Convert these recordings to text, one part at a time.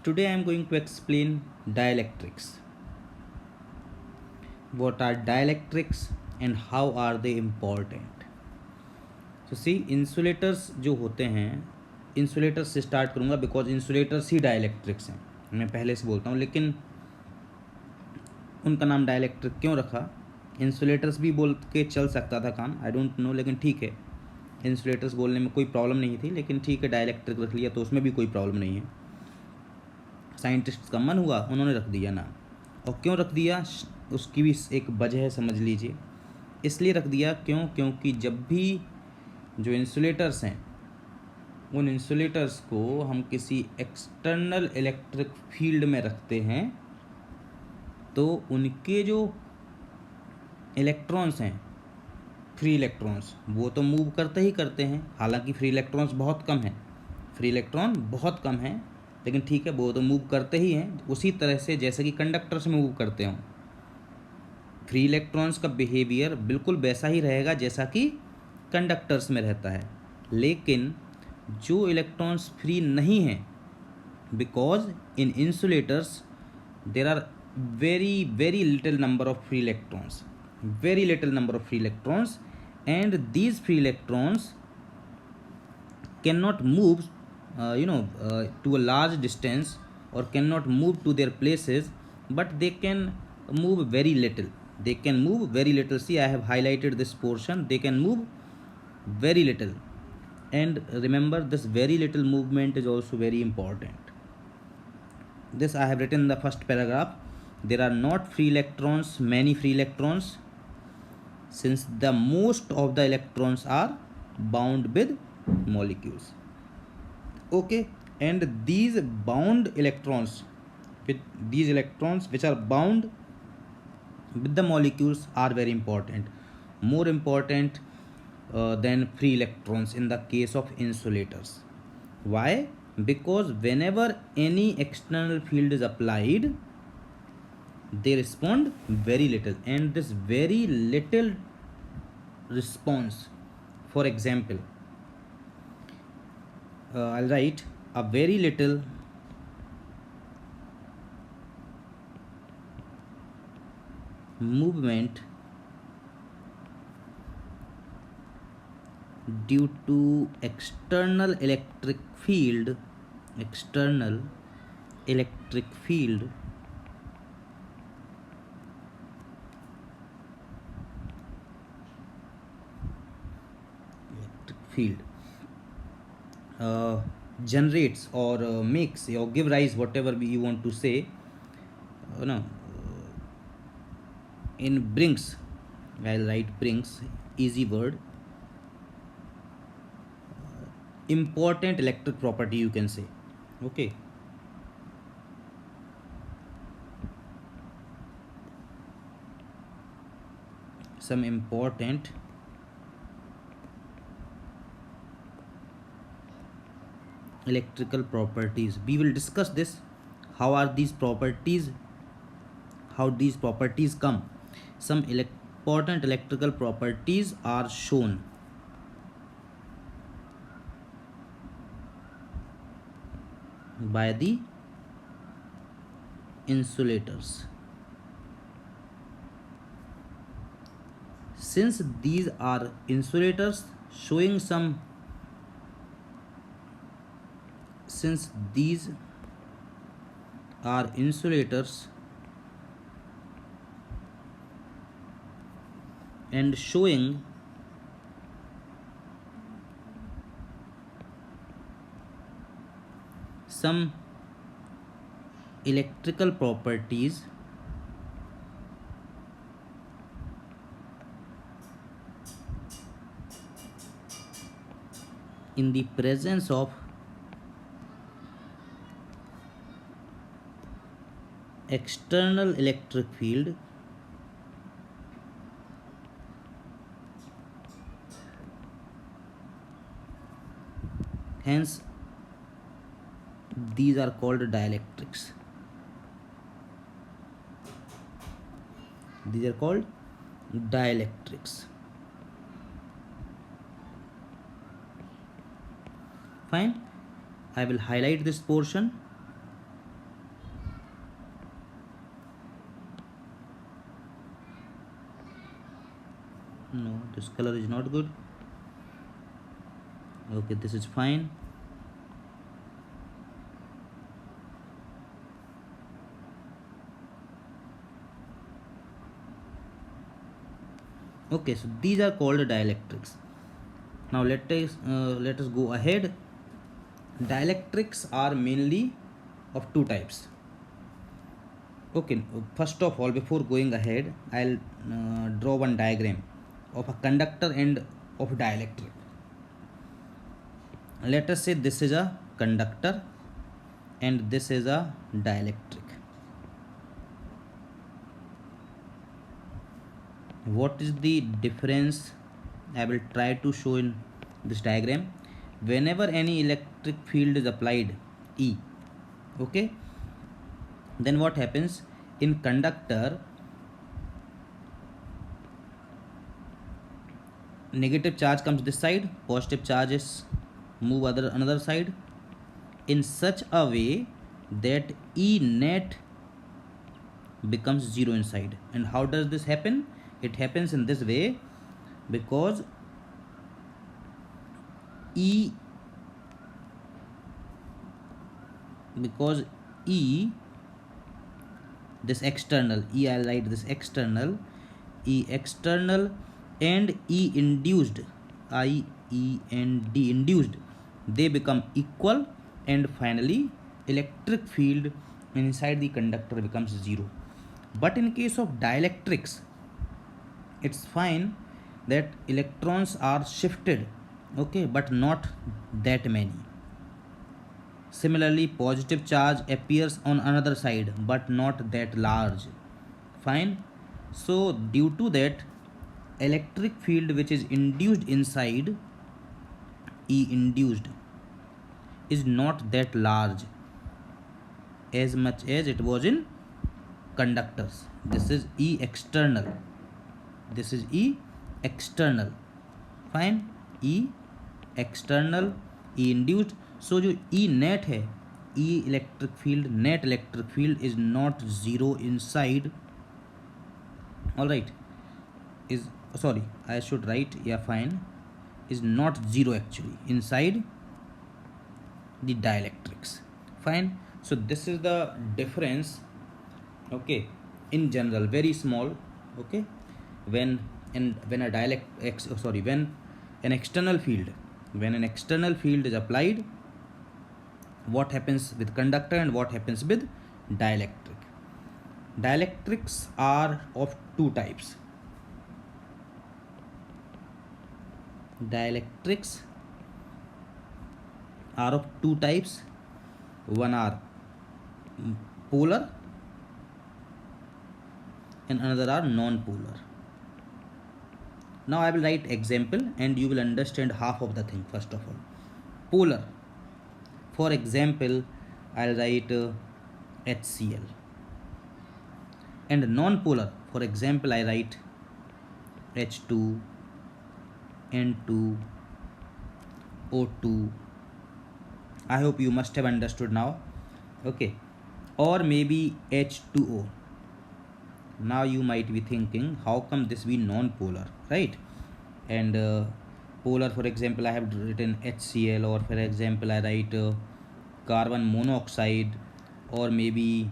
Today I am going to explain dielectrics. What are dielectrics and how are they important? So see, insulators जो होते हैं, insulators से start करूँगा because insulators he dielectrics हैं. मैं पहले से बोलता हूँ, लेकिन उनका नाम डाइलेक्ट्रिक क्यों रखा? इंसुलेटर्स भी बोल के चल सकता था काम, आई डोंट नो, लेकिन ठीक है. इंसुलेटर्स बोलने में कोई प्रॉब्लम नहीं थी, लेकिन ठीक है डाइलेक्ट्रिक रख लिया तो उसमें भी कोई प्रॉब्लम नहीं है. साइंटिस्ट का मन हुआ, उन्होंने रख दिया नाम. और क्यों रख दिया उसकी भी एक वजह है, समझ लीजिए. इसलिए रख दिया क्योंकि जब भी जो इंसुलेटर्स हैं, उन इंसुलेटर्स को हम किसी एक्सटर्नल इलेक्ट्रिक फील्ड में रखते हैं तो उनके जो इलेक्ट्रॉन्स हैं, फ्री इलेक्ट्रॉन्स, वो तो मूव करते ही करते हैं. हालांकि फ्री इलेक्ट्रॉन्स बहुत कम हैं, फ्री इलेक्ट्रॉन बहुत कम हैं, लेकिन ठीक है वो तो मूव करते ही हैं. उसी तरह से जैसे कि कंडक्टर्स में मूव करते हों, फ्री इलेक्ट्रॉन्स का बिहेवियर बिल्कुल वैसा ही रहेगा जैसा कि कंडक्टर्स में रहता है. लेकिन जो इलेक्ट्रॉन्स फ्री नहीं हैं, because in insulators there are very very little number of free electrons, very little number of free electrons, and these free electrons cannot move to a large distance or cannot move to their places, but they can move very little. They can move very little. See, I have highlighted this portion. They can move very little, and remember this very little movement is also very important. This I have written in the first paragraph. There are not free electrons, many free electrons, since the most of the electrons are bound with molecules. Okay, and these bound electrons, these electrons which are bound with the molecules are very important, more important than free electrons in the case of insulators. Why? Because whenever any external field is applied, they respond very little, and this very little response, for example, I'll write a very little movement due to external electric field electric field generates or makes or give rise, whatever you want to say, no, in brings, I'll write brings, easy word, important electric property you can say. Okay, some important electrical properties. We will discuss this. How are these properties? How these properties come? Some important electrical properties are shown. By the insulators. Since these are insulators showing some, since these are insulators and showing some electrical properties, in the presence of external electric field, hence these are called dielectrics. These are called dielectrics. Fine, I will highlight this portion. this color is not good. Okay, this is fine. Okay, so these are called dielectrics. Now let us go ahead. Dielectrics are mainly of two types. Okay, first of all, before going ahead, I'll draw one diagram of a conductor and of dielectric. Let us say this is a conductor and this is a dielectric. What is the difference? I will try to show in this diagram. Whenever any electric field is applied, E, okay, then what happens? In conductor, negative charge comes this side, positive charges move another side in such a way that E net becomes 0 inside. And how does this happen? It happens in this way, because E this external, I'll write this external, E external and E induced, IEND induced, they become equal, and finally electric field inside the conductor becomes 0. But in case of dielectrics, it's fine that electrons are shifted, okay, but not that many. Similarly, positive charge appears on another side but not that large. Fine. So due to that, electric field which is induced inside E induced is not that large as much as it was in conductors. This is E external, this is E external. Fine. E external, E induced. So जो E net है, E electric field, net electric field is not 0 inside. Alright, is, sorry, I should write, yeah, fine, is not 0 actually inside the dielectrics. Fine. So this is the difference, okay, in general, very small, okay, when an external field is applied, what happens with conductor and what happens with dielectric. Dielectrics are of two types. Dielectrics are of two types. One are polar and another are non-polar. Now I will write example and you will understand half of the thing. First of all, polar, for example, I'll write HCl, and non-polar, for example, I write H2, N2, O2. I hope you must have understood now. Okay, or maybe H2O. Now you might be thinking, how come this be non-polar, right? And polar, for example, I have written HCl, or for example, I write carbon monoxide, or maybe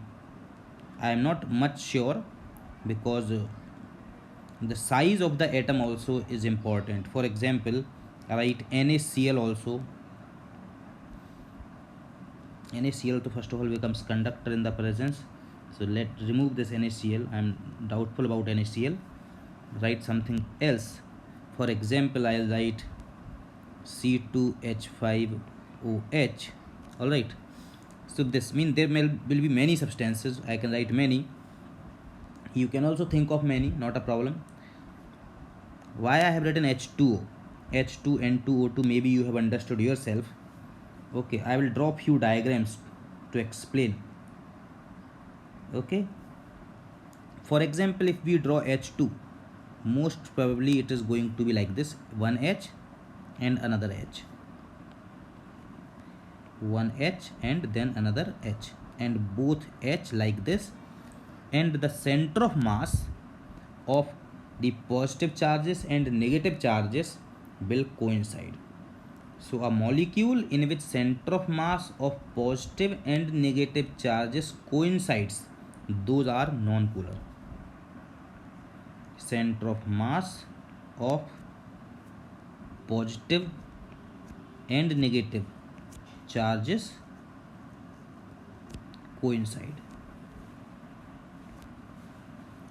I am not much sure, because the size of the atom also is important. For example, I write NaCl also. NaCl to first of all becomes conductor in the presence. So let remove this NaCl. I am doubtful about NaCl. Write something else. For example, I'll write C2H5OH. All right. So this means there will be many substances. I can write many. You can also think of many, not a problem. Why I have written H2O, H2N2O2, maybe you have understood yourself. Okay, I will draw few diagrams to explain. Okay, for example, if we draw H2, most probably it is going to be like this: one H and another H, one H and then another H, and both H like this, and the center of mass of the positive charges and negative charges will coincide. So a molecule in which center of mass of positive and negative charges coincides, those are non-polar. Center of mass of positive and negative charges coincide.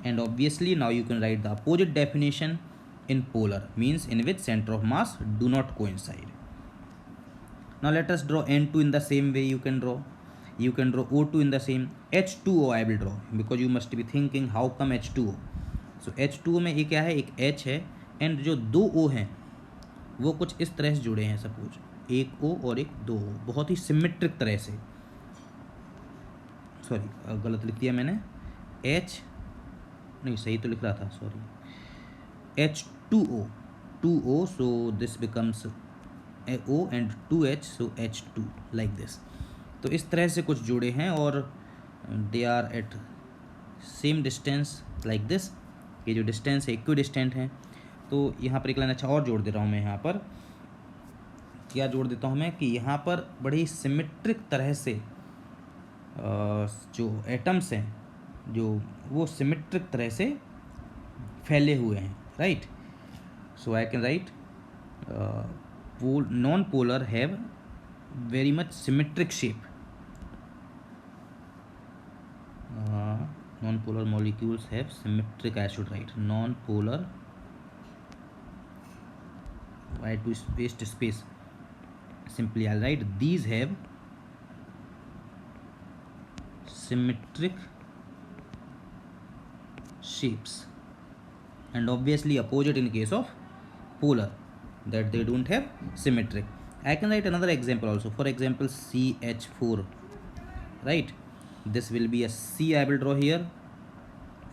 And obviously now you can write the opposite definition in polar, means in which center of mass do not coincide. Now let us draw N2 in the same way you can draw. You can draw O2 in the same. H2O I will draw, because you must be thinking how come H2O. So H2O में एक क्या है, एक H है, and जो दो O हैं वो कुछ इस तरह से जुड़े हैं. सपोज एक O और एक दो O, बहुत ही सिमेट्रिक तरह से. सॉरी गलत लिख दिया मैंने. H नहीं, सही तो लिख रहा था, sorry. H2O, 2O, so this becomes O and 2H, so H2 like this. तो इस तरह से कुछ जुड़े हैं और they are at same distance like this. ये जो डिस्टेंस है इक्वी डिस्टेंट है. तो यहाँ पर एक लाइन अच्छा और जोड़ दे रहा हूँ मैं. यहाँ पर क्या जोड़ देता हूँ मैं कि यहाँ पर बड़ी सिमेट्रिक तरह से जो एटम्स हैं जो वो सिमेट्रिक तरह से फैले हुए हैं, right. So I can write non-polar have very much symmetric shape. Non-polar molecules have symmetric, I should write non-polar. Why to waste space? Simply I'll write these have symmetric shapes, and obviously opposite in case of polar, that they don't have symmetric. I can write another example also. For example, CH4, right? This will be a C I will draw here.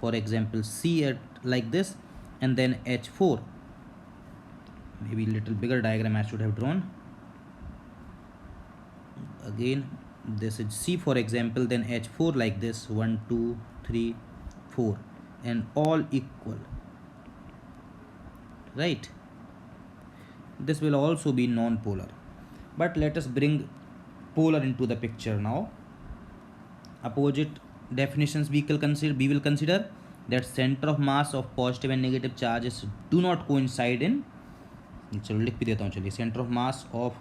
For example, C at like this, and then H4. Maybe little bigger diagram I should have drawn. Again, this is C for example, then H4 like this, 1, 2, 3, 4, and all equal, right? This will also be non-polar. But let us bring polar into the picture now. Opposite definitions we will consider that center of mass of positive and negative charges do not coincide in. चलो लिख भी देता हूँ. चलिए, center of mass of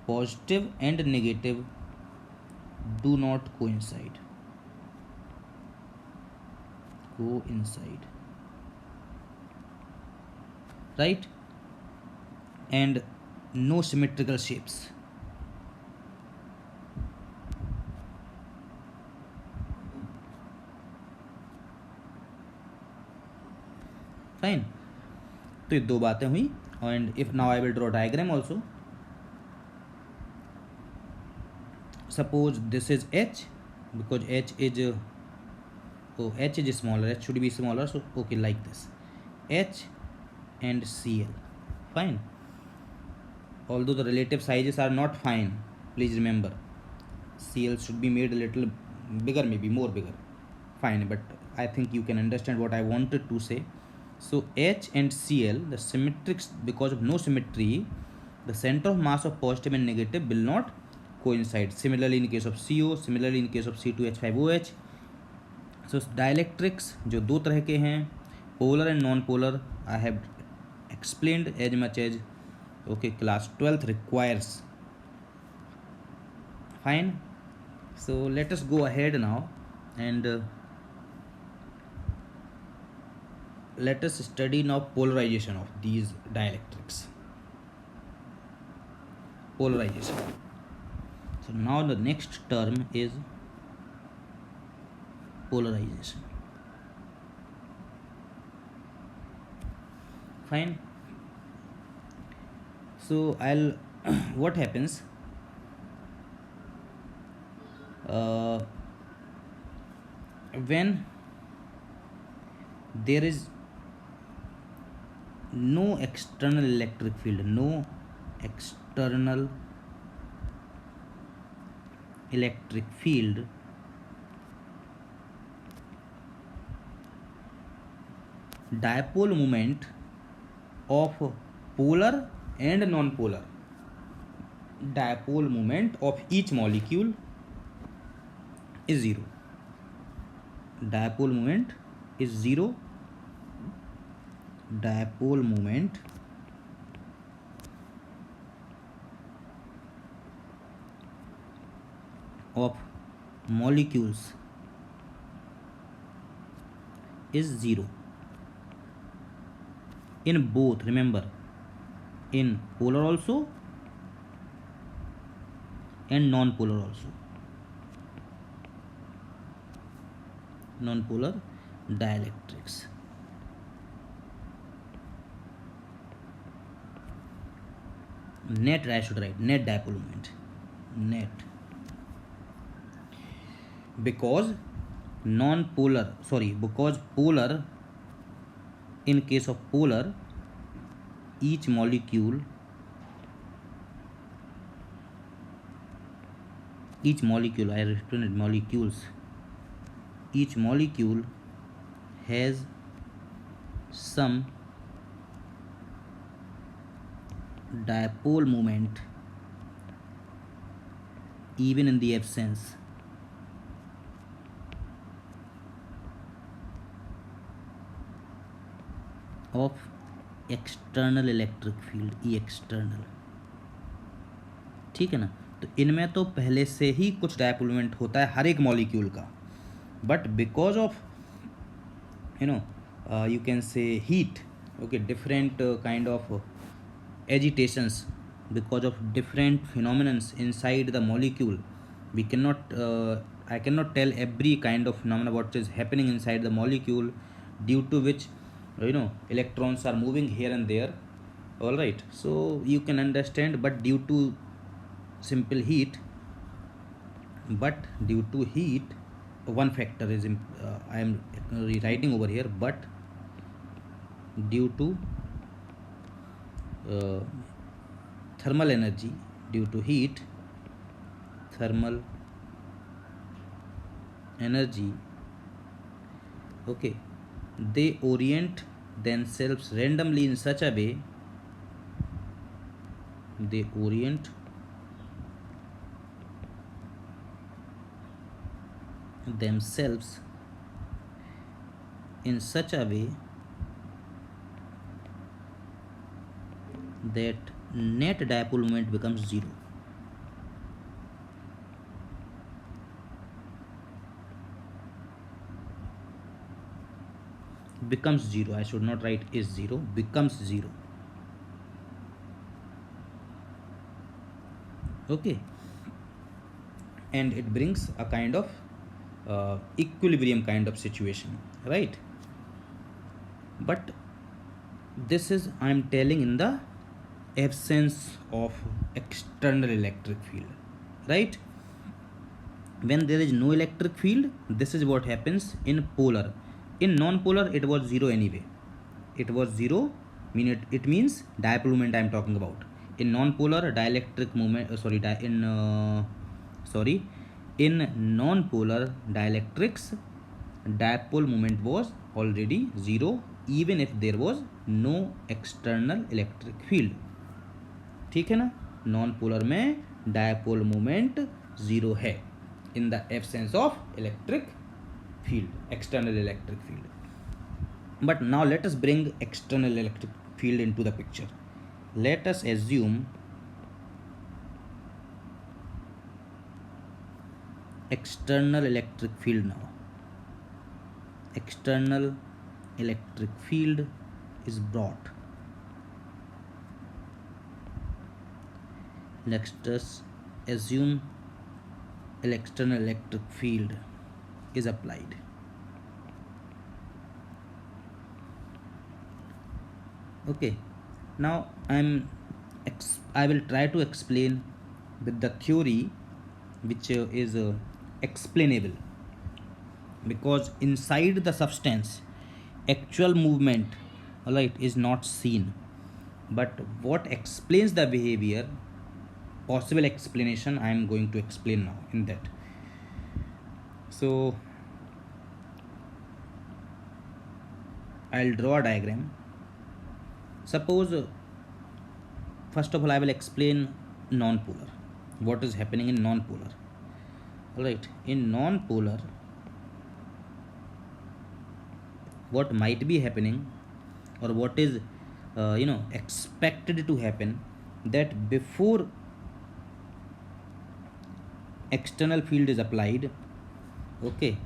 positive and negative do not coincide. Right? And no symmetrical shapes. Fine. तो ये दो बातें हुई. And if now I will draw diagram also. Suppose this is H, because H is H is smaller, H should be smaller, so okay, like this, H and Cl. Fine. Although the relative sizes are not fine, please remember Cl should be made a little bigger, maybe more bigger. Fine, but I think you can understand what I wanted to say. So H and Cl, the symmetrics, because of no symmetry, the center of mass of positive and negative will not coincide. Similarly in case of CO, similarly in case of C2H5OH. So dielectrics जो दो तरह के हैं, polar and non-polar, I have explained as much as okay class 12th requires. Fine. So let us go ahead now and let us study now polarization of these dielectrics. Polarization. So now the next term is polarization. Fine. So I'll what happens when there is no external electric field, no external electric field, dipole moment of polar and non-polar. Dipole moment of each molecule is zero. Dipole moment is zero. Dipole moment of molecules is zero in both, remember, in polar also and non-polar also. Non-polar dielectrics. Net, I should write net dipole moment. Net. Because non-polar, sorry, because polar, in case of polar, each molecule I have written it molecules, each molecule has some dipole moment even in the absence of external electric field, E external. ठीक है ना, तो इनमें तो पहले से ही कुछ dipole moment होता है हर एक मॉलिक्यूल का, but because of you can say heat, okay, different kind of agitations, because of different phenomena inside the molecule, we cannot I cannot tell every kind of phenomena what is happening inside the molecule, due to which electrons are moving here and there. All right, so you can understand, but due to simple heat, one factor is I am rewriting over here, but due to thermal energy, due to heat, thermal energy, okay, they orient themselves randomly in such a way, they orient themselves in such a way that net dipole moment becomes zero. Becomes zero, I should not write is zero, becomes zero. Okay, and it brings a kind of equilibrium kind of situation, right? But this is I am telling in the absence of external electric field, right? When there is no electric field, this is what happens in polar. In non-polar it was zero anyway, it was zero, it means dipole moment I am talking about. In non-polar dielectric moment in non-polar dielectrics, dipole moment was already zero, even if there was no external electric field. ठीक है ना, non polar में dipole moment zero है in the absence of electric field, external electric field. But now let us bring external electric field into the picture. Let us assume external electric field now. External electric field is brought. Let us assume external electric field is applied. Okay, now I will try to explain with the theory which is explainable, because inside the substance actual movement, alright, is not seen, but what explains the behavior, possible explanation, I am going to explain now in that. So I'll draw a diagram. Suppose first of all I will explain non-polar, what is happening in non-polar. All right, in non-polar what might be happening, or what is expected to happen, that before external field is applied, okay,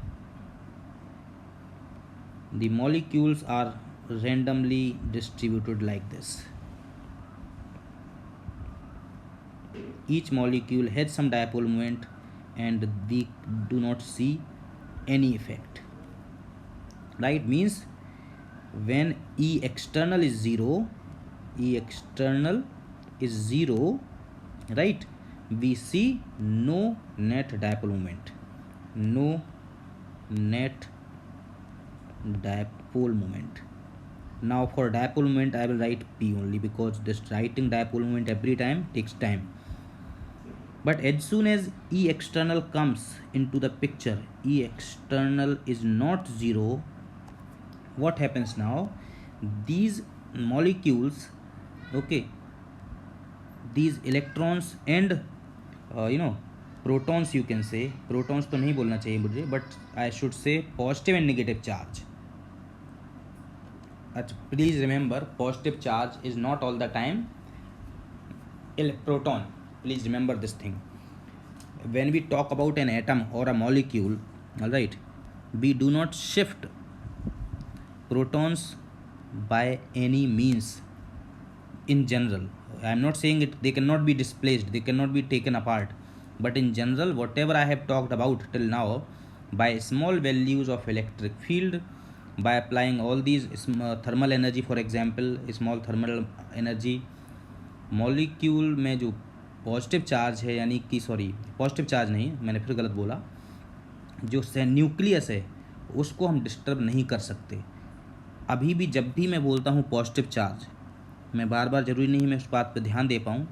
the molecules are randomly distributed like this. Each molecule has some dipole moment and we do not see any effect, right? Means when E external is 0, E external is 0, right, we see no net dipole moment, no net dipole moment. Now for dipole moment I will write P only, because this writing dipole moment every time takes time. But as soon as E external comes into the picture, E external is not 0, what happens now? These molecules, okay, these electrons and protons, you can say, protons तो नहीं बोलना चाहिए मुझे, but I should say positive and negative charge. Please remember, positive charge is not all the time proton. Please remember this thing. When we talk about an atom or a molecule, all right, we do not shift protons by any means. In general, I am not saying it, they cannot be displaced, they cannot be taken apart, but in general, whatever I have talked about till now, by small values of electric field, by applying all these thermal energy, for example small thermal energy, molecule में जो positive charge है, यानी कि sorry positive charge नहीं, मैंने फिर गलत बोला, जो न्यूक्लियस है उसको हम डिस्टर्ब नहीं कर सकते. अभी भी जब भी मैं बोलता हूँ पॉजिटिव चार्ज, मैं बार बार ज़रूरी नहीं मैं उस बात पर ध्यान दे पाऊँ,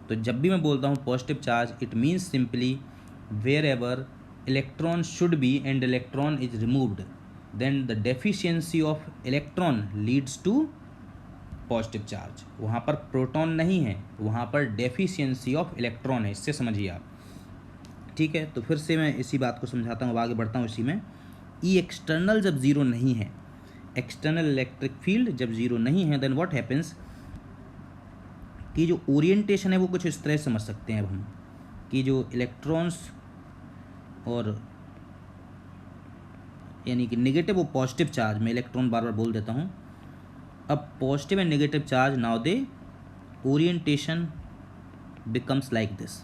तो जब भी मैं बोलता हूँ positive charge, it means simply wherever electron should be and electron is removed, then the deficiency of electron leads to positive charge. वहाँ पर प्रोटॉन नहीं है, वहाँ पर डेफिशिएंसी ऑफ इलेक्ट्रॉन है. इससे समझिए आप, ठीक है. तो फिर से मैं इसी बात को समझाता हूँ, आगे बढ़ता हूँ इसी में. ई एक्सटर्नल जब ज़ीरो नहीं है, एक्सटर्नल इलेक्ट्रिक फील्ड जब ज़ीरो नहीं है, देन व्हाट हैपेंस कि जो ओरिएंटेशन है वो कुछ इस तरह समझ सकते हैं अब हम, कि जो इलेक्ट्रॉन्स और यानी कि नेगेटिव और पॉजिटिव चार्ज, में इलेक्ट्रॉन बार बार बोल देता हूँ. अब positive and negative charge, now they orientation becomes like this,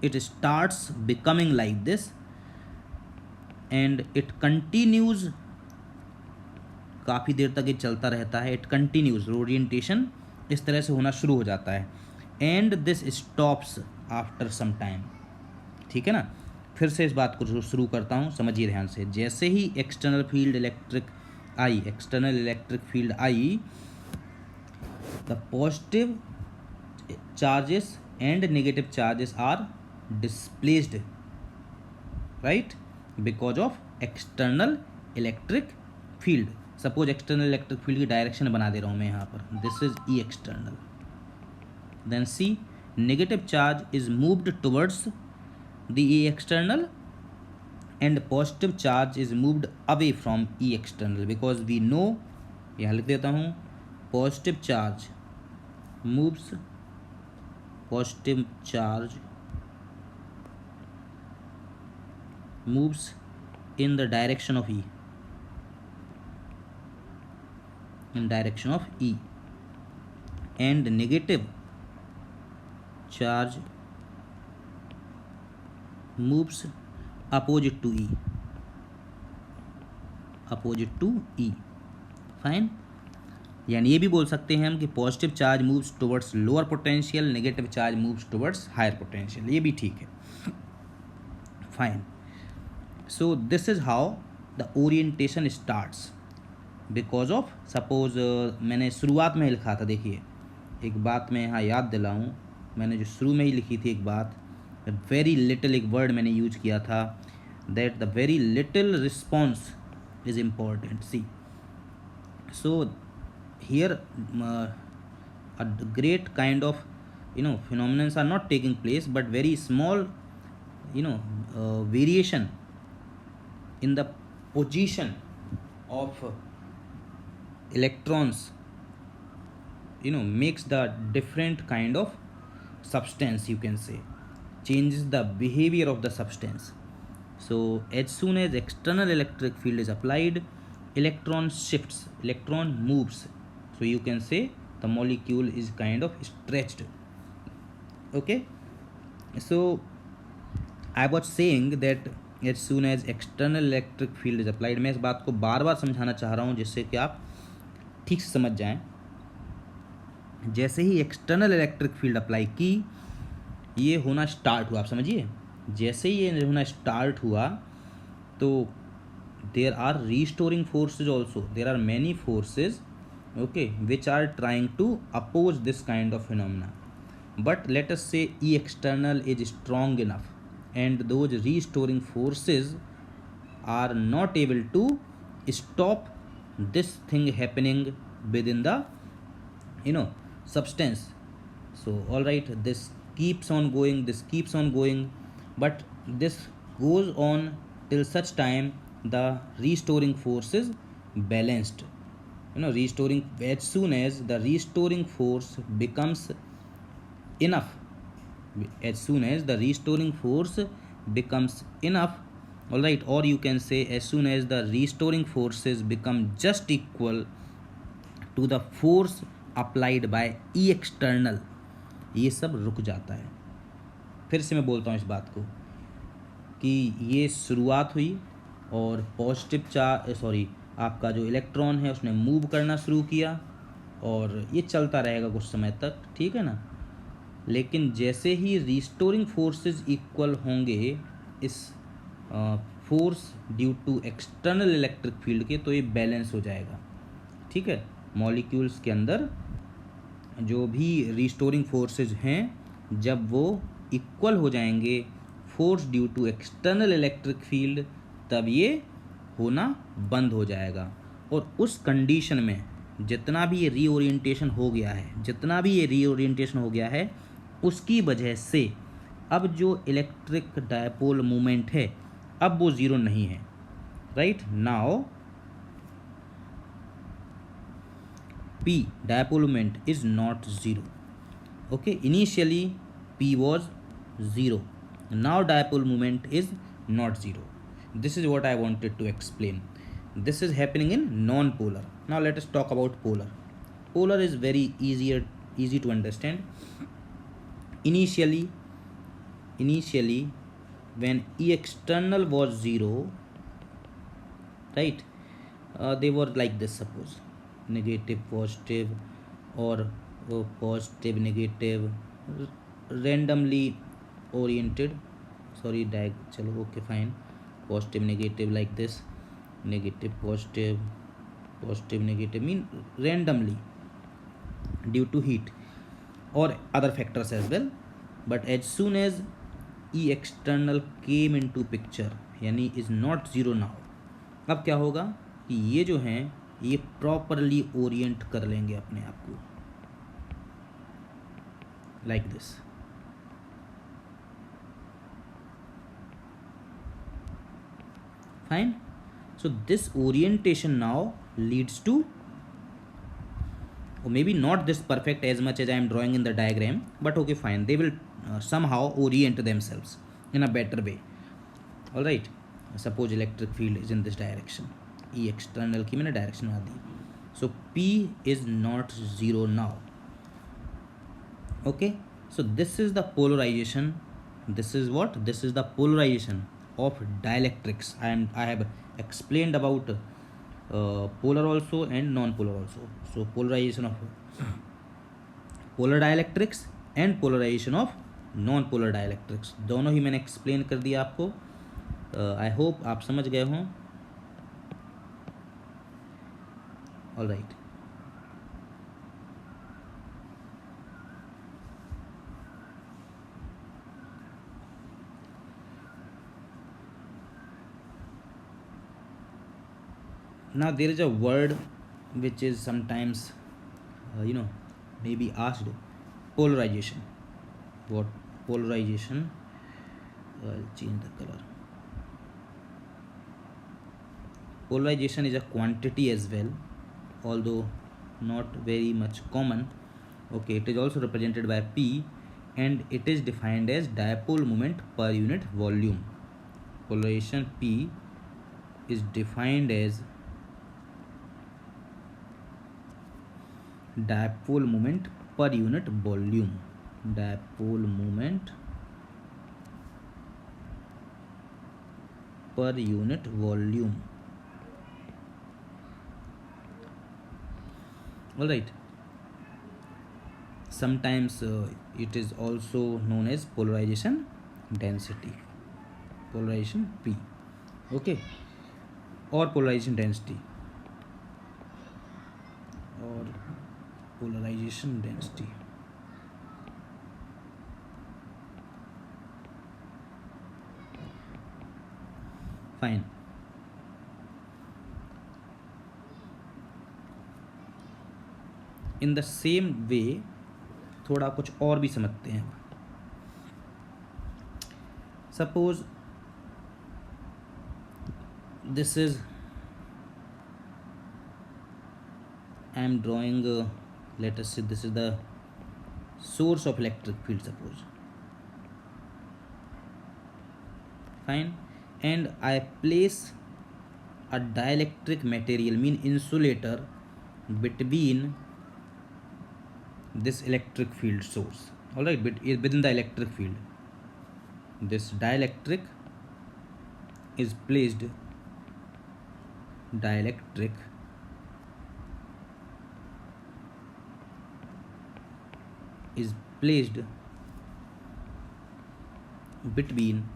it starts becoming like this and it continues, काफ़ी देर तक ये चलता रहता है. इट कंटिन्यूज, ओरिएंटेशन इस तरह से होना शुरू हो जाता है. And this stops after some time. ठीक है ना. फिर से इस बात को शुरू करता हूँ, समझिए ध्यान से. जैसे ही एक्सटर्नल फील्ड इलेक्ट्रिक आई, एक्सटर्नल इलेक्ट्रिक फील्ड आई, the positive charges and negative charges are displaced, right, because of external electric field. Suppose external electric field की डायरेक्शन बना दे रहा हूँ मैं यहाँ पर, this is E external. Then see negative charge is moved towards the E external and positive charge is moved away from E external, because we know, यहाँ लिख देता हूँ, positive charge moves in the direction of E, and negative charge moves opposite to E. Fine. यानी ये भी बोल सकते हैं हम कि positive charge moves towards lower potential, negative charge moves towards higher potential. ये भी ठीक है. Fine. So this is how the orientation starts, because of suppose मैंने शुरुआत में लिखा था, देखिए एक बात मैं यहाँ याद दिलाऊँ, मैंने जो शुरू में ही लिखी थी एक बात, वेरी लिटिल, एक वर्ड मैंने यूज किया था, that the very little response is important. See, so here a great kind of phenomena are not taking place, but very small you know variation in the position of electrons makes the different kind of substance, you can say, changes the behavior of the substance. So as soon as external electric field is applied, electron shifts, electron moves, so you can say the molecule is kind of stretched. Okay, so I was saying that as soon as external electric field is applied, मैं इस बात को बार बार समझाना चाह रहा हूँ जिससे कि आप ठीक से समझ जाएं। जैसे ही एक्सटर्नल इलेक्ट्रिक फील्ड अप्लाई की, ये होना स्टार्ट हुआ, आप समझिए, जैसे ही ये होना स्टार्ट हुआ तो there are restoring forces also, there are many forces, okay, which are trying to oppose this kind of phenomena, but let us say E external is strong enough and those restoring forces are not able to stop this thing happening within the substance. So all right, this keeps on going, this keeps on going, but this goes on till such time the restoring force is balanced. Restoring, as soon as the restoring force becomes enough, as soon as the restoring force becomes enough, all right, or you can say as soon as the restoring forces become just equal to the force applied by E external, ये सब रुक जाता है। फिर से मैं बोलता हूँ इस बात को कि ये शुरुआत हुई और पॉजिटिव आपका जो इलेक्ट्रॉन है उसने मूव करना शुरू किया और ये चलता रहेगा कुछ समय तक, ठीक है ना। लेकिन जैसे ही रिस्टोरिंग फोर्सेस इक्वल होंगे इस force due to external electric field के, तो ये बैलेंस हो जाएगा, ठीक है। मॉलिक्यूल्स के अंदर जो भी रिस्टोरिंग फोर्सेस हैं, जब वो इक्वल हो जाएंगे force due to external electric field, तब ये होना बंद हो जाएगा। और उस कंडीशन में जितना भी ये रीओरिएंटेशन हो गया है, उसकी वजह से अब जो इलेक्ट्रिक डायपोल मूवमेंट है अब वो ज़ीरो नहीं है, right. Now P dipole moment is not zero. Okay, initially P was zero. Now dipole moment is not zero. This is what I wanted to explain. This is happening in non-polar. Now let us talk about polar. Polar is very easy to understand. Initially when E external was zero, right, they were like this, suppose negative positive or positive negative, randomly oriented, chalo, okay fine, positive negative like this, negative positive, positive negative, mean randomly due to heat or other factors as well. But as soon as E external came into picture, यानी is not zero now, अब क्या होगा कि ये जो हैं ये properly Orient कर लेंगे अपने आप को, like this. Fine, so this orientation now leads to, or maybe not this perfect as much as I am drawing in the diagram, but okay fine, they will somehow orient themselves in a better way, all right। Suppose electric field is in this direction, E external की मैंने direction बना दी, so P is not zero now, okay। So this is the polarization, this is the polarization of dielectrics. I have explained about polar also and non-polar also. So polarization of polar dielectrics and polarization of non-polar dielectrics, दोनों ही मैंने explain कर दिया आपको। I hope आप समझ गए हों, all right. Now there is a word which is sometimes you know maybe asked: polarization. What polarization? I'll change the color. Polarization is a quantity as well, although not very much common. Okay, it is also represented by P, and it is defined as dipole moment per unit volume. Polarization P is defined as dipole moment per unit volume. Dipole moment per unit volume. All right. Sometimes it is also known as polarization density. Polarization P. Okay. Or polarization density. Or polarization density. Fine. In the same way, थोड़ा कुछ और भी समझते हैं. Suppose this is, I am drawing let us say this is the source of electric field, suppose. Fine. And I place a dielectric material, mean insulator, between this electric field source. All right, within the electric field, this dielectric is placed, dielectric is placed between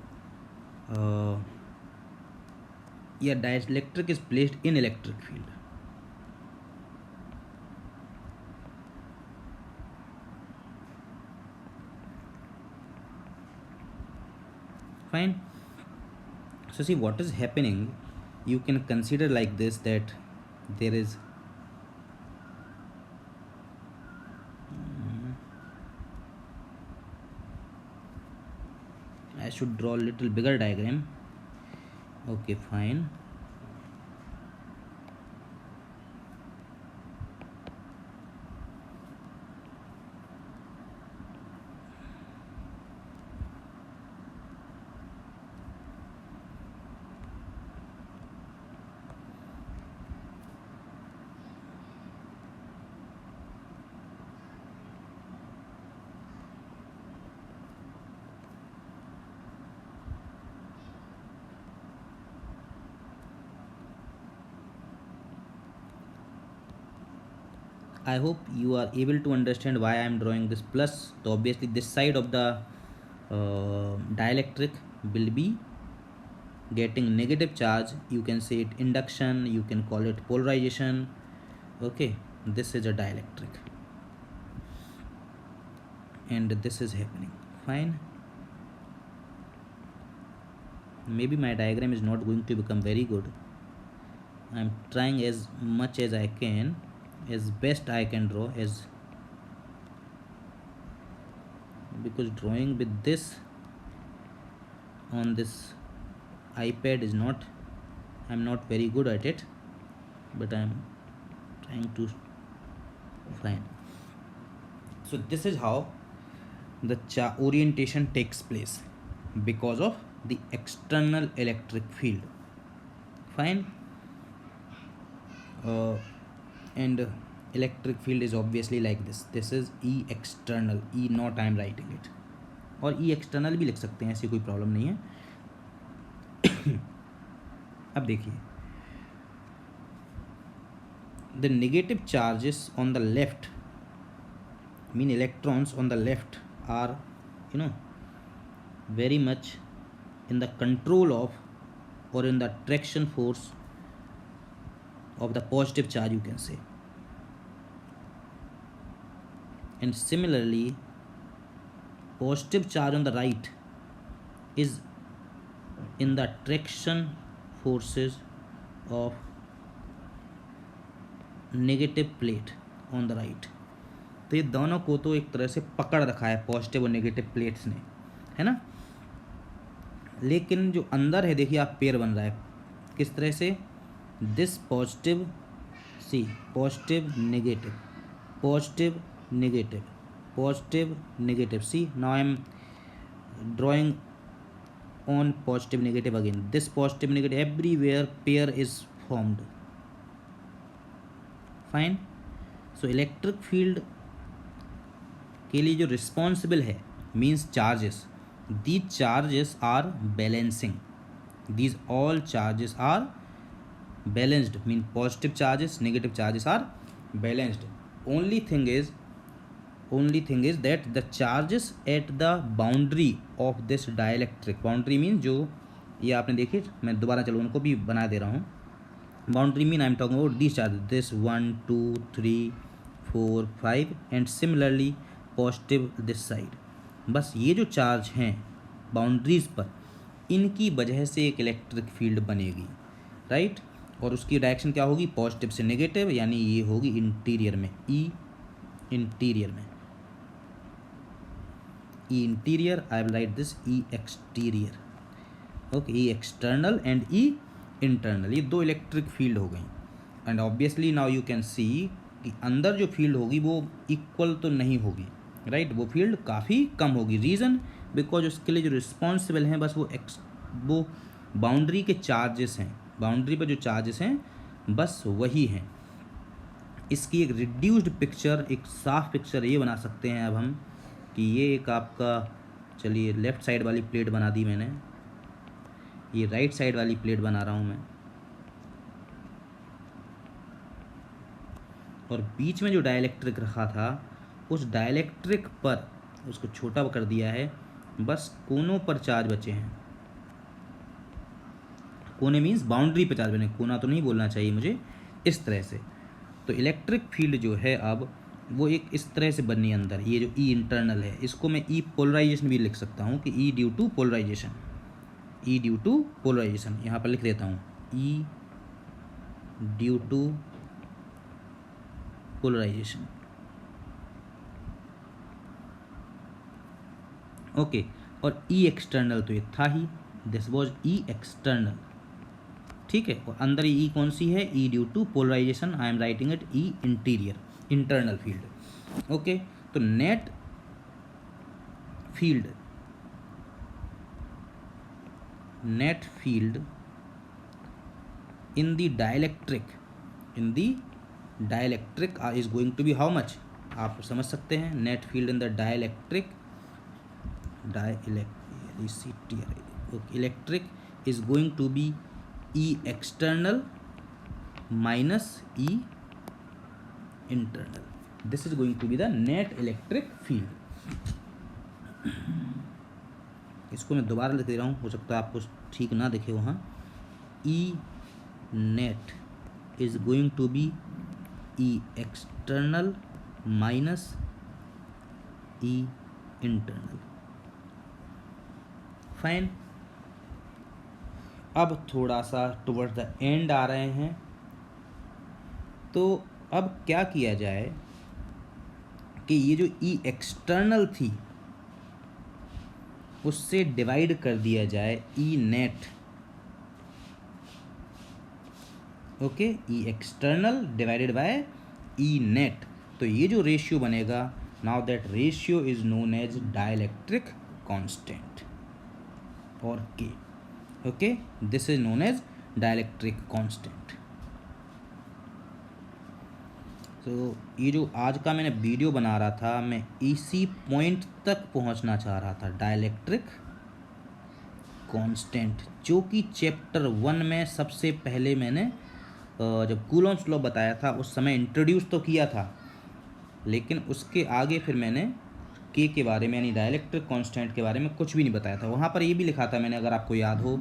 dielectric is placed in electric field. Fine. So see what is happening. You can consider like this, that there is I should draw a little bigger diagram. Okay, fine. I hope you are able to understand why I am drawing this plus. So obviously this side of the dielectric will be getting negative charge. You can say it induction, you can call it polarization. Okay, this is a dielectric and this is happening. Fine. Maybe my diagram is not going to become very good. I am trying as much as I can, as best I can draw, as because drawing with this on this iPad is not, I'm not very good at it, but I'm trying to find. So this is how the orientation takes place, because of the external electric field. Fine. And electric field is obviously like this is E external, E not I am writing it, और E external भी लिख सकते हैं, ऐसी कोई problem नहीं है. अब देखिए, the negative charges on the left, mean electrons on the left, are very much in the control of, or in the attraction force of the positive charge, you can say. And similarly, positive charge on the right is in the attraction forces of negative plate on the right. तो ये दोनों को तो एक तरह से पकड़ रखा है पॉजिटिव और नेगेटिव प्लेट्स ने, है ना। लेकिन जो अंदर है देखिए आप पेयर बन रहा है किस तरह से, this positive, see positive negative, positive negative, positive negative, see now I am drawing on positive negative again, this positive negative everywhere pair is formed, fine। so electric field के लिए जो responsible है means charges, these charges are balancing, these all charges are balanced, mean positive charges negative charges are balanced, only thing is that the charges at the boundary of this dielectric, boundary mean जो ये आपने देखिए, मैं दोबारा चलो उनको भी बना दे रहा हूँ, boundary mean I am talking about these charges, this 1 2 3 4 5 and similarly positive this side, बस ये जो चार्ज हैं बाउंड्रीज पर, इनकी वजह से एक इलेक्ट्रिक फील्ड बनेगी, राइट। और उसकी डायरेक्शन क्या होगी, पॉजिटिव से नेगेटिव, यानी ये होगी इंटीरियर में, ई इंटीरियर में, E interior, I will write this E exterior, okay, E external and E internal, ये दो इलेक्ट्रिक फील्ड हो गई। And obviously now you can see कि अंदर जो फील्ड होगी वो इक्वल तो नहीं होगी, राइट, वो फील्ड काफ़ी कम होगी। रीज़न बिकॉज उसके लिए जो रिस्पॉन्सिबल हैं बस वो बाउंड्री के चार्जेस हैं, बाउंड्री पर जो चार्जेस हैं बस वही हैं। इसकी एक रिड्यूस्ड पिक्चर, एक साफ पिक्चर ये बना सकते हैं अब हम कि ये एक आपका, चलिए लेफ़्ट साइड वाली प्लेट बना दी मैंने, ये राइट साइड वाली प्लेट बना रहा हूँ मैं, और बीच में जो डाइलेक्ट्रिक रखा था उस डाइलेक्ट्रिक पर उसको छोटा कर दिया है, बस कोनों पर चार्ज बचे हैं। कोने मीन्स बाउंड्री पर चार्ज बने, कोना तो नहीं बोलना चाहिए मुझे, इस तरह से। तो इलेक्ट्रिक फील्ड जो है अब वो एक इस तरह से बननी है अंदर, ये जो ई इंटरनल है इसको मैं ई पोलराइजेशन भी लिख सकता हूँ कि E due to polarization, E due to polarization यहाँ पर लिख देता हूँ, E due to polarization, okay. और ई एक्सटर्नल तो ये था ही, दिस वॉज ई एक्सटर्नल, ठीक है। और अंदर ई कौन सी है, E due to polarization, I am writing it E interior, internal field, okay. तो net field in the dielectric is going to be how much, आप समझ सकते हैं, net field in the dielectric electric is going to be E external minus E internal, this is going to be the net electric field। इसको मैं दोबारा लिख दे रहा हूँ, हो सकता है आपको ठीक ना दिखे वहाँ, E net is going to be E external minus E internal, fine. अब थोड़ा सा टुवर्ड्स द एंड आ रहे हैं, तो अब क्या किया जाए कि ये जो ई एक्सटर्नल थी उससे डिवाइड कर दिया जाए E net, okay, E external divided by E net, तो ये जो रेशियो बनेगा, now that ratio is known as dielectric constant और K, okay, this is known as dielectric constant. तो ये जो आज का मैंने वीडियो बना रहा था, मैं इसी पॉइंट तक पहुंचना चाह रहा था, डाइलेक्ट्रिक कांस्टेंट, जो कि चैप्टर 1 में सबसे पहले मैंने जब कूलॉम्स लॉ बताया था उस समय इंट्रोड्यूस तो किया था, लेकिन उसके आगे फिर मैंने के के बारे में यानी डाइलेक्ट्रिक कांस्टेंट के बारे में कुछ भी नहीं बताया था। वहाँ पर ये भी लिखा था मैंने, अगर आपको याद हो,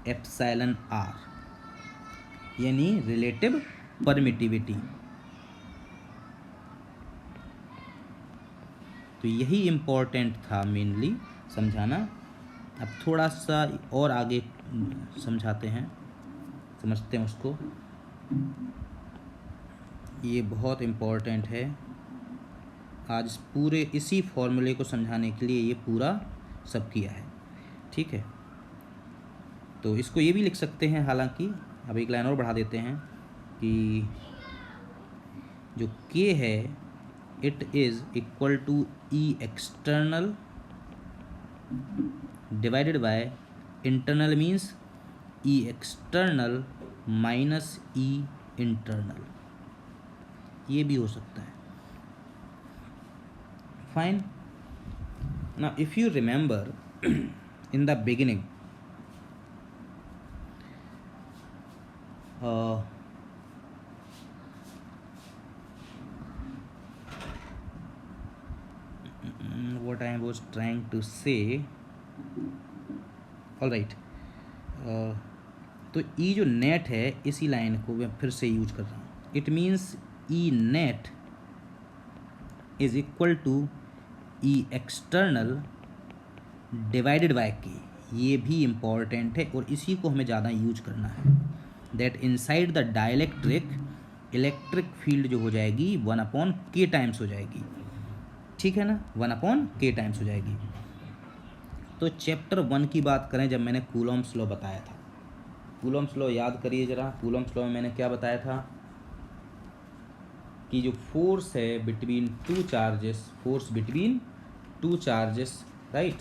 एप्सिलॉन आर यानी रिलेटिव परमिटिविटी। तो यही इम्पोर्टेंट था मेनली समझाना। अब थोड़ा सा और आगे समझाते हैं, समझते हैं उसको। ये बहुत इम्पोर्टेंट है। आज पूरे इसी फॉर्मूले को समझाने के लिए ये पूरा सब किया है, ठीक है। तो इसको ये भी लिख सकते हैं, हालांकि अब एक लाइन और बढ़ा देते हैं कि जो k है it is equal to E external divided by internal means E external minus E internal, ये भी हो सकता है। Fine. Now if you remember in the beginning what I was trying to say, all right, तो ई जो net है इसी line को मैं फिर से यूज कर रहा हूँ। It means E net is equal to E external divided by K. ये भी इम्पॉर्टेंट है और इसी को हमें ज़्यादा यूज करना है। That inside the dielectric electric field जो हो जाएगी 1/k टाइम्स हो जाएगी, ठीक है ना, 1/k टाइम्स हो जाएगी। तो चैप्टर 1 की बात करें, जब मैंने कूलॉम्स लॉ बताया था, कूलॉम्स लॉ याद करिए ज़रा। कूलॉम्स लॉ में मैंने क्या बताया था कि जो फोर्स है between two charges, force between two charges, right,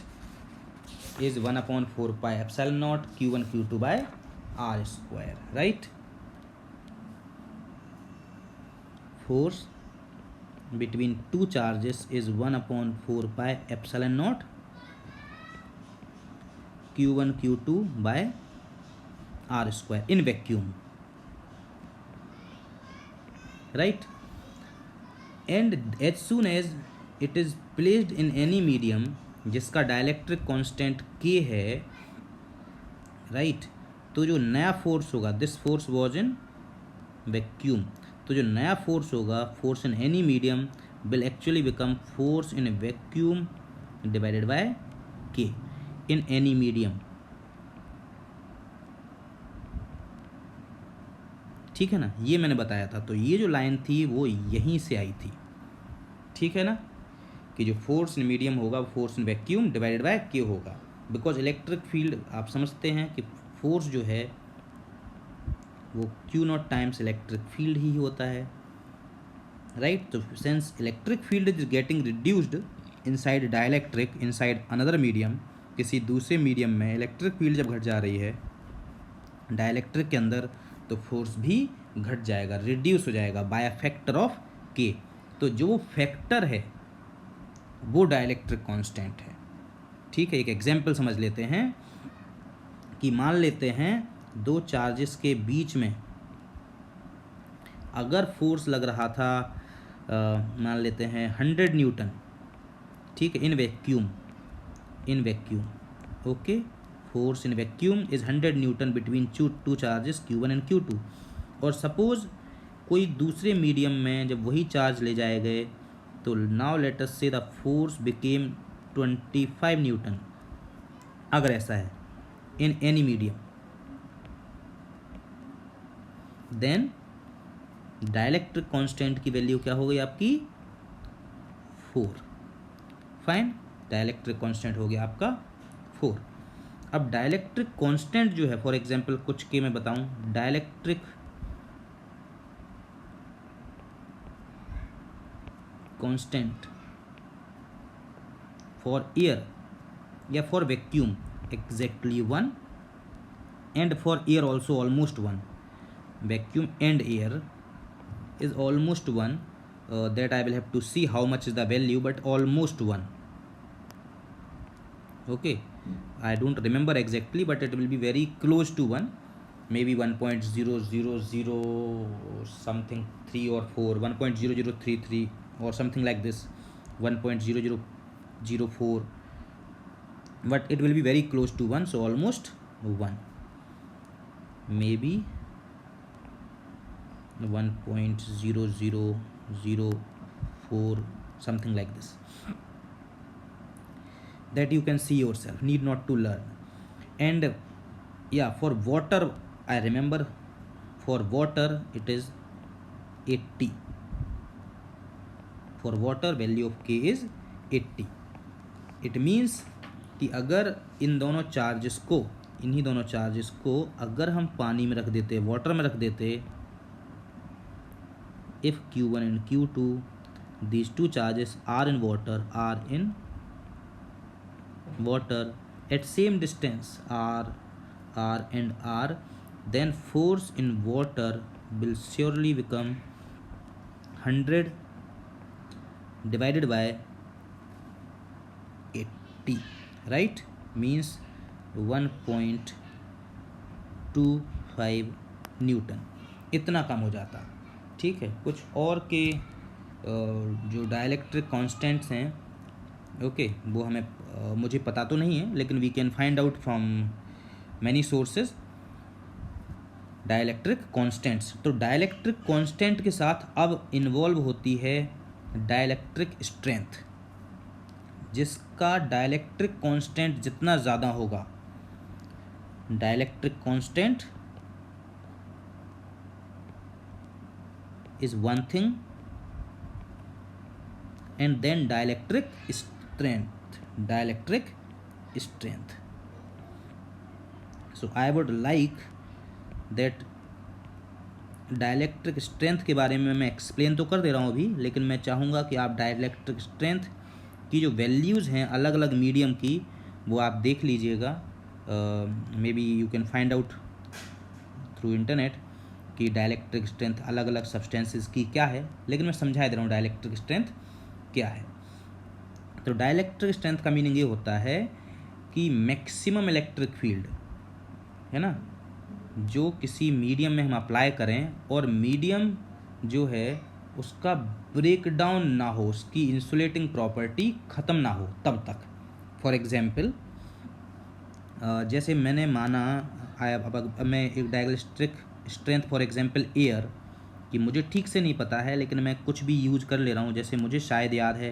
is 1/4πε0 q1 q2 by r square, right. Force between two charges is 1/4πε0 q1 q2 by r square in vacuum, right? And as soon as it is placed in any medium जिसका dielectric constant k है, right, तो जो नया force होगा, this force was in vacuum, तो जो नया force होगा, force in any medium will actually become force in vacuum divided by के इन एनी मीडियम, ठीक है ना। ये मैंने बताया था। तो ये जो लाइन थी वो यहीं से आई थी, ठीक है ना, कि जो फोर्स इन मीडियम होगा वो force in vacuum divided by के होगा। बिकॉज इलेक्ट्रिक फील्ड आप समझते हैं कि फोर्स जो है वो Q0 टाइम्स इलेक्ट्रिक फील्ड ही होता है, राइट। तो since electric field is getting reduced inside dielectric, inside another medium, किसी दूसरे मीडियम में इलेक्ट्रिक फील्ड जब घट जा रही है डाइलेक्ट्रिक के अंदर, तो फोर्स भी घट जाएगा, रिड्यूस हो जाएगा बाय अ फैक्टर ऑफ के। तो जो फैक्टर है वो डाइलेक्ट्रिक कांस्टेंट है, ठीक है। एक एग्जांपल समझ लेते हैं कि मान लेते हैं दो चार्जेस के बीच में अगर फोर्स लग रहा था, मान लेते हैं 100 न्यूटन, ठीक है, in vacuum, okay, force in vacuum is 100 Newton between two charges Q1 and Q2। और सपोज कोई दूसरे मीडियम में जब वही चार्ज ले जाए गए, तो नाउ लेट अस से द फोर्स बिकेम 25 न्यूटन, अगर ऐसा है in any medium, then dielectric constant की वैल्यू क्या हो गई आपकी 4। फाइन, डाइलेक्ट्रिक कांस्टेंट हो गया आपका 4। अब डाइलेक्ट्रिक कांस्टेंट जो है, फॉर एग्जांपल कुछ के मैं बताऊं, डाइलेक्ट्रिक कांस्टेंट फॉर एयर या for vacuum exactly 1 and for air also almost 1, vacuum and air is almost 1, that I will have to see how much is the value, but almost 1, okay. I don't remember exactly, but it will be very close to 1, maybe 1.000 something 3 or 4, 1.0033 or something like this, 1.0004, but it will be very close to 1, so almost 1, maybe 1.0004, something like this, that you can see yourself, need not to learn. And yeah, for water I remember, for water it is 80, for water value of के is 80. It means कि अगर इन दोनों charges को, इन्हीं दोनों charges को अगर हम पानी में रख देते, वाटर में रख देते, if Q1 and Q2 these two charges are in water at same distance r and r, then force in water will surely become 100 divided by 80, right? Means 1.25 Newton, इतना कम हो जाता. ठीक है. कुछ और के जो डाइलेक्ट्रिक कांस्टेंट्स हैं, ओके, वो हमें मुझे पता तो नहीं है, लेकिन we can find out from many sources dielectric constants. तो डाइलेक्ट्रिक कांस्टेंट के साथ अब इन्वॉल्व होती है डाइलेक्ट्रिक स्ट्रेंथ, जिसका डाइलेक्ट्रिक कांस्टेंट जितना ज़्यादा होगा, dielectric constant is one thing and then dielectric strength. So I would like that dielectric strength के बारे में मैं एक्सप्लेन तो कर दे रहा हूँ अभी, लेकिन मैं चाहूँगा कि आप डाइलेक्ट्रिक स्ट्रेंथ की जो वैल्यूज़ हैं अलग अलग मीडियम की, वो आप देख लीजिएगा. May be you can find out through internet कि डाइलेक्ट्रिक स्ट्रेंथ अलग अलग सब्सटेंसेस की क्या है, लेकिन मैं समझा दे रहा हूँ डाइलेक्ट्रिक स्ट्रेंथ क्या है. तो डाइलेक्ट्रिक स्ट्रेंथ का मीनिंग ये होता है कि मैक्सिमम इलेक्ट्रिक फील्ड है ना, जो किसी मीडियम में हम अप्लाई करें और मीडियम जो है उसका ब्रेक डाउन ना हो, उसकी इंसुलेटिंग प्रॉपर्टी ख़त्म ना हो तब तक. फॉर एग्जांपल, जैसे मैंने माना अब मैं एक dielectric strength for example air कि मुझे ठीक से नहीं पता है, लेकिन मैं कुछ भी यूज कर ले रहा हूँ. जैसे मुझे शायद याद है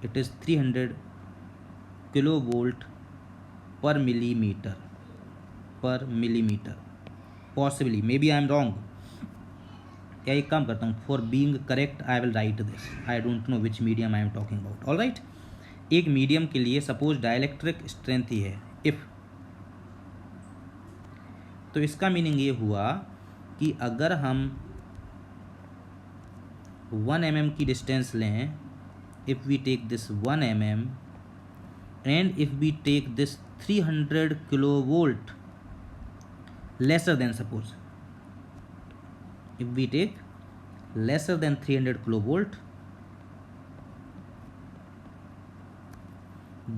it is 300 kilovolt per millimetre, possibly, may be I am wrong. या एक काम करता हूँ, for being correct I will write this. I don't know which medium I am talking about. All right. एक मीडियम के लिए सपोज डाइलेक्ट्रिक स्ट्रेंथ ही है if, तो इसका मीनिंग ये हुआ कि अगर हम 1 mm की डिस्टेंस लें, if we take this 1 mm and if we take this 300 kilovolt lesser than, suppose if we take lesser than 300 kilovolt,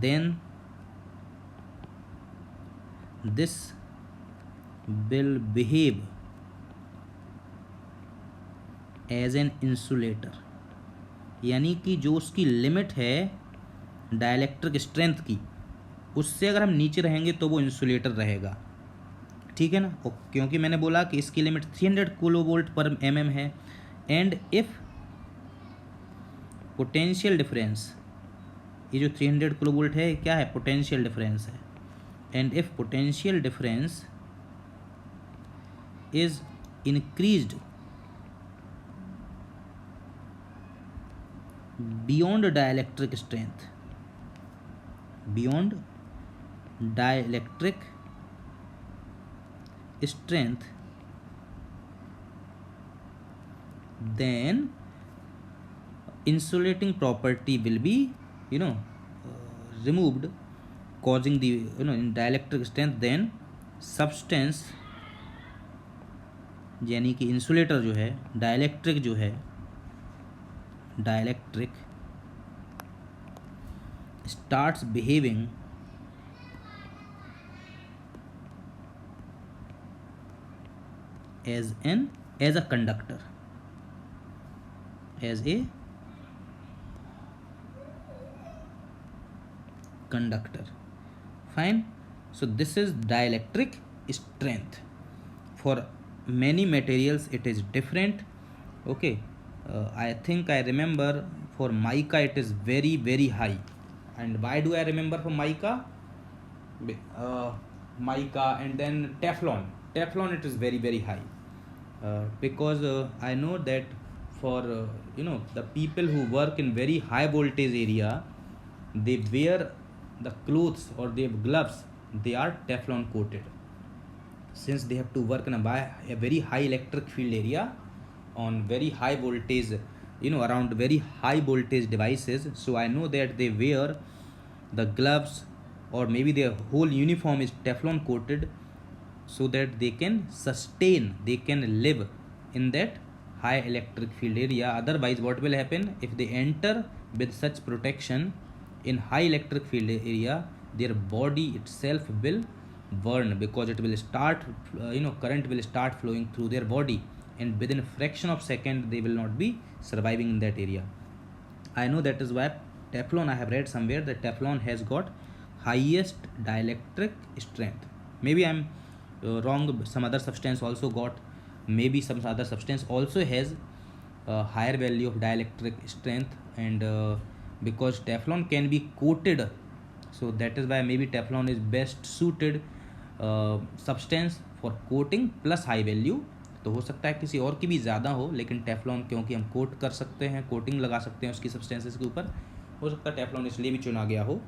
then this will behave as an insulator. यानी कि जो उसकी लिमिट है डाइलेक्ट्रिक स्ट्रेंथ की, उससे अगर हम नीचे रहेंगे तो वो इंसुलेटर रहेगा. ठीक है ना. क्योंकि मैंने बोला कि इसकी लिमिट 300 किलोवोल्ट पर mm है, एंड इफ़ पोटेंशियल डिफरेंस, ये जो 300 किलोवोल्ट है क्या है, पोटेंशियल डिफरेंस है, and if potential difference is increased beyond dielectric strength, beyond dielectric strength, then insulating property will be removed, causing the in dielectric strength, then substance यानी कि insulator जो है, डाइलेक्ट्रिक जो है, dielectric starts behaving as a conductor, as a conductor. Fine. So this is dielectric strength. For many materials it is different. Okay. I think I remember for mica it is very very high. And why do I remember for mica? Mica and then Teflon it is very very high. Because I know that for the people who work in very high voltage area, they wear the clothes or they have gloves, they are Teflon coated, since they have to work in a very high electric field area on very high voltage, around very high voltage devices. So I know that they wear the gloves, or maybe their whole uniform is Teflon coated, so that they can sustain, they can live in that high electric field area. Otherwise, what will happen if they enter with such protection in high electric field area? Their body itself will burn, because it will start, current will start flowing through their body, and within a fraction of second they will not be surviving in that area. I know that is why Teflon, I have read somewhere that Teflon has got highest dielectric strength. Maybe I'm wrong. Some other substance also got, maybe some other substance also has a higher value of dielectric strength, and because Teflon can be coated, so that is why maybe Teflon is best suited substance for coating plus high value. तो हो सकता है किसी और की भी ज़्यादा हो, लेकिन टेफ्लॉन क्योंकि हम कोट कर सकते हैं, कोटिंग लगा सकते हैं उसकी सब्सटेंसेस के ऊपर, हो सकता है टेफ्लॉन इसलिए भी चुना गया हो.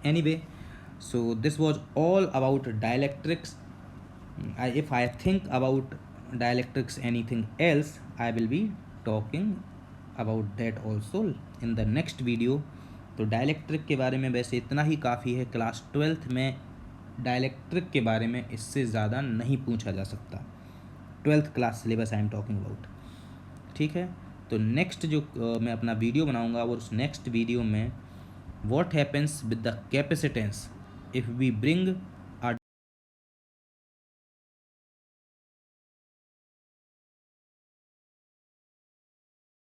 Anyway, so this was all about dielectrics. If I think about dielectrics anything else, I will be talking about that also in the next video. तो डाइलेक्ट्रिक के बारे में वैसे इतना ही काफ़ी है. क्लास 12th में डाइलेक्ट्रिक के बारे में इससे ज़्यादा नहीं पूछा जा सकता. 12th class syllabus I am talking about. ठीक है, तो नेक्स्ट जो मैं अपना वीडियो बनाऊंगा, और उस नेक्स्ट वीडियो में what happens with the capacitance if we bring